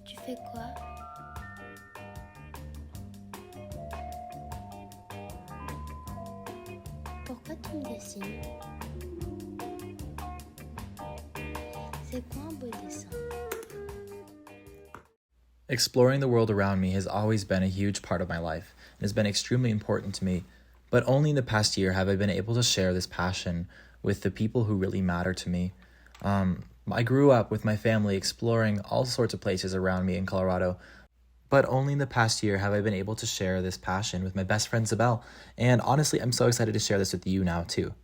Tu fais quoi? Pourquoi tu me dessines? C'est quoi un beau dessin? Exploring the world around me has always been a huge part of my life and has been extremely important to me, but only in the past year have I been able to share this passion with the people who really matter to me. I grew up with my family exploring all sorts of places around me in Colorado, but only in the past year have I been able to share this passion with my best friend Zabel, and honestly, I'm so excited to share this with you now too.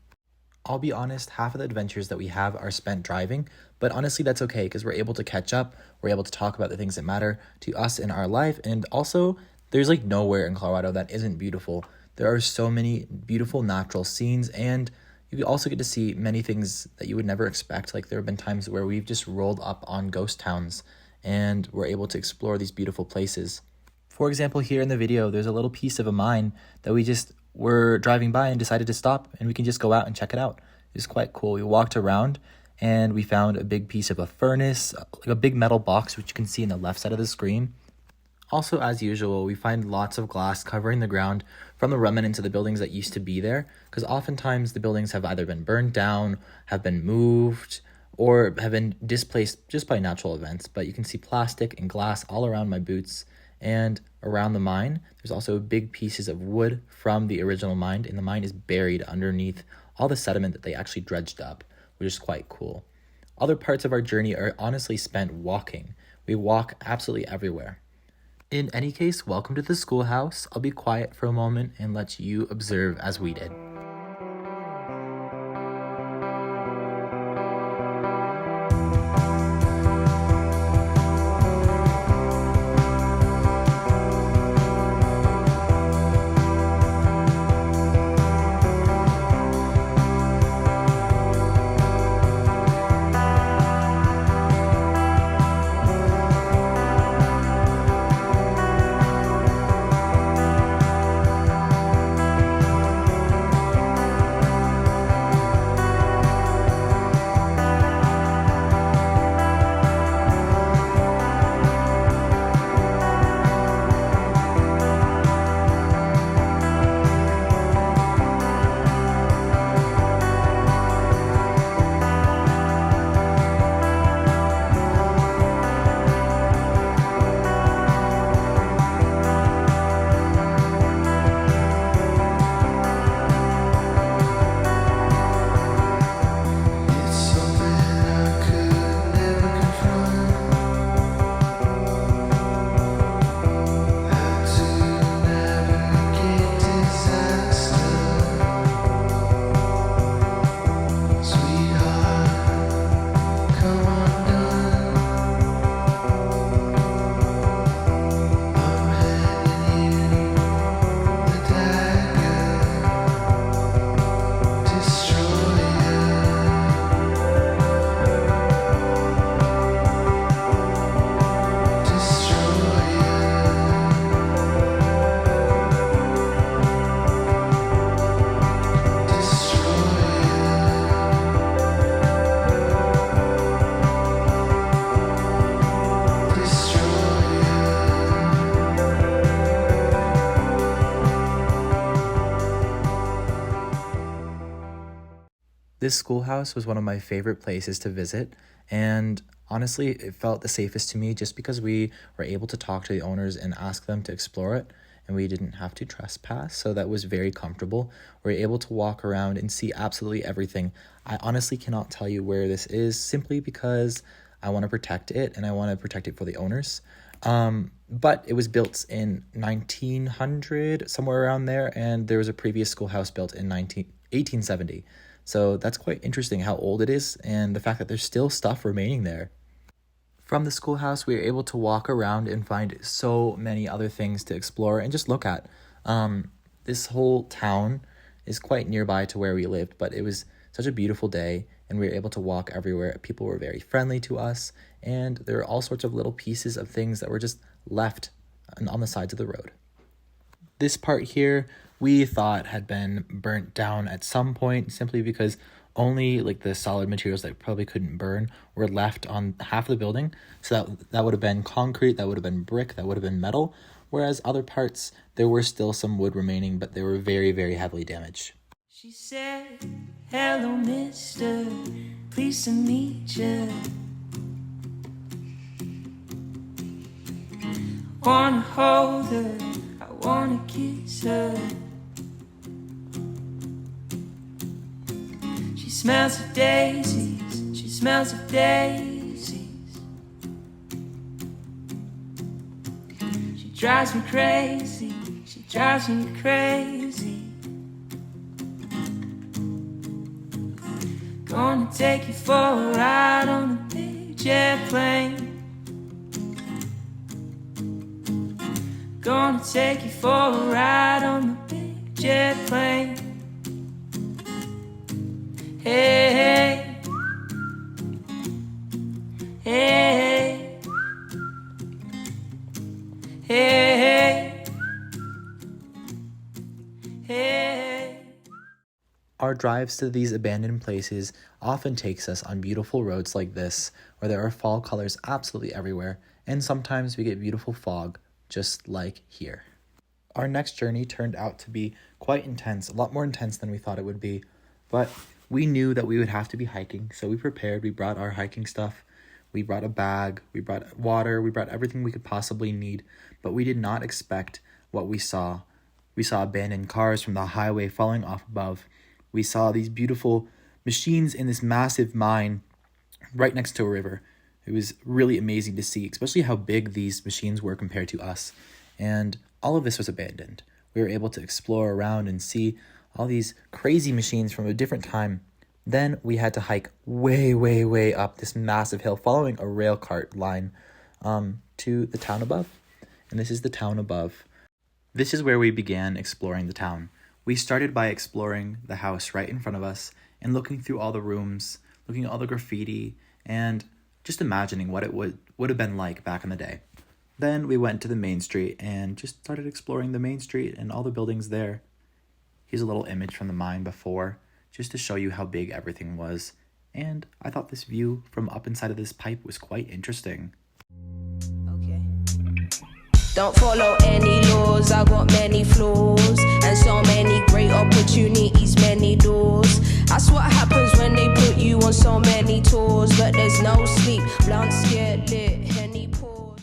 I'll be honest, half of the adventures that we have are spent driving, but honestly, that's okay because we're able to catch up. We're able to talk about the things that matter to us in our life. And also, there's like nowhere in Colorado that isn't beautiful. There are so many beautiful natural scenes, and you also get to see many things that you would never expect. Like, there have been times where we've just rolled up on ghost towns and we're able to explore these beautiful places. For example, here in the video, there's a little piece of a mine that we just were driving by and decided to stop, and we can just go out and check it out. It's quite cool. We walked around and we found a big piece of a furnace, like a big metal box, which you can see in the left side of the screen. Also, as usual, we find lots of glass covering the ground from the remnants of the buildings that used to be there, because oftentimes the buildings have either been burned down, have been moved, or have been displaced just by natural events. But you can see plastic and glass all around my boots. And around the mine, there's also big pieces of wood from the original mine, and the mine is buried underneath all the sediment that they actually dredged up, which is quite cool. Other parts of our journey are honestly spent walking. We walk absolutely everywhere. In any case, welcome to the schoolhouse. I'll be quiet for a moment and let you observe as we did. This schoolhouse was one of my favorite places to visit, and honestly, it felt the safest to me just because we were able to talk to the owners and ask them to explore it, and we didn't have to trespass, so that was very comfortable. We were able to walk around and see absolutely everything. I honestly cannot tell you where this is simply because I want to protect it, and I want to protect it for the owners. But it was built in 1900, somewhere around there, and there was a previous schoolhouse built in 1870. So that's quite interesting how old it is and the fact that there's still stuff remaining there. From the schoolhouse, we were able to walk around and find so many other things to explore and just look at. This whole town is quite nearby to where we lived, but it was such a beautiful day and we were able to walk everywhere. People were very friendly to us, and there were all sorts of little pieces of things that were just left on the sides of the road. This part here we thought had been burnt down at some point simply because Only like the solid materials that probably couldn't burn were left on half of the building. So that would have been concrete, that would have been brick, that would have been metal. Whereas other parts, there were still some wood remaining, but they were very, very heavily damaged. She said, hello, mister, pleased to meet ya. Wanna hold her, I wanna kiss her. She smells of daisies, she smells of daisies. She drives me crazy, she drives me crazy. Gonna take you for a ride on a big jet plane. Gonna take you for a ride on the big jet plane. Hey, hey, hey, hey, hey, hey. Our drives to these abandoned places often takes us on beautiful roads like this, where there are fall colors absolutely everywhere, and sometimes we get beautiful fog, just like here. Our next journey turned out to be quite intense, a lot more intense than we thought it would be, but we knew that we would have to be hiking, so we prepared. We brought our hiking stuff, we brought a bag, we brought water, we brought everything we could possibly need, but we did not expect what we saw. We saw abandoned cars from the highway falling off above. We saw these beautiful machines in this massive mine right next to a river. It was really amazing to see, especially how big these machines were compared to us. And all of this was abandoned. We were able to explore around and see all these crazy machines from a different time. Then we had to hike way, way, way up this massive hill following a rail cart line to the town above. And this is the town above. This is where we began exploring the town. We started by exploring the house right in front of us and looking through all the rooms, looking at all the graffiti, and just imagining what it would have been like back in the day. Then we went to the main street and just started exploring the main street and all the buildings there. Here's a little image from the mine before, just to show you how big everything was. And I thought this view from up inside of this pipe was quite interesting. Okay. Don't follow any laws, I got many flaws, and so many great opportunities, many doors. That's what happens when they put you on so many tours, but there's no sleep, blunt, scared, lit, henny pause.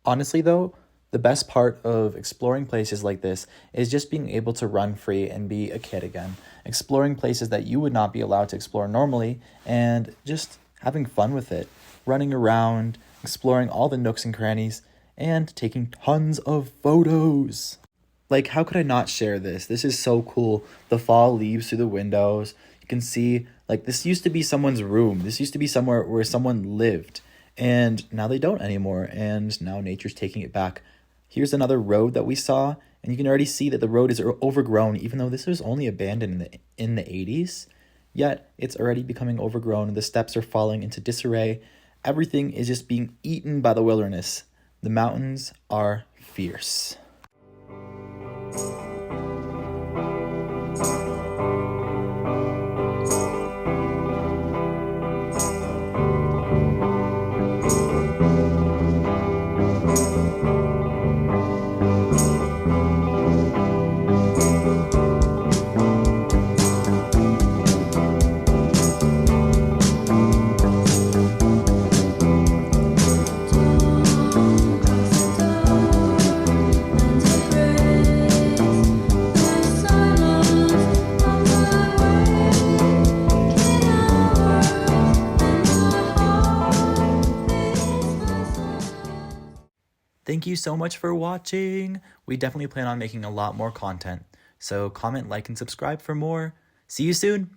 Honestly though, the best part of exploring places like this is just being able to run free and be a kid again. Exploring places that you would not be allowed to explore normally and just having fun with it. Running around, exploring all the nooks and crannies, and taking tons of photos. Like, how could I not share this? This is so cool. The fall leaves through the windows. You can see, like, this used to be someone's room. This used to be somewhere where someone lived. And now they don't anymore. And now nature's taking it back. Here's another road that we saw. And you can already see that the road is overgrown, even though this was only abandoned in the 80s. Yet, it's already becoming overgrown. The steps are falling into disarray. Everything is just being eaten by the wilderness. The mountains are fierce. Thank you so much for watching. We definitely plan on making a lot more content. So comment, like, and subscribe for more. See you soon.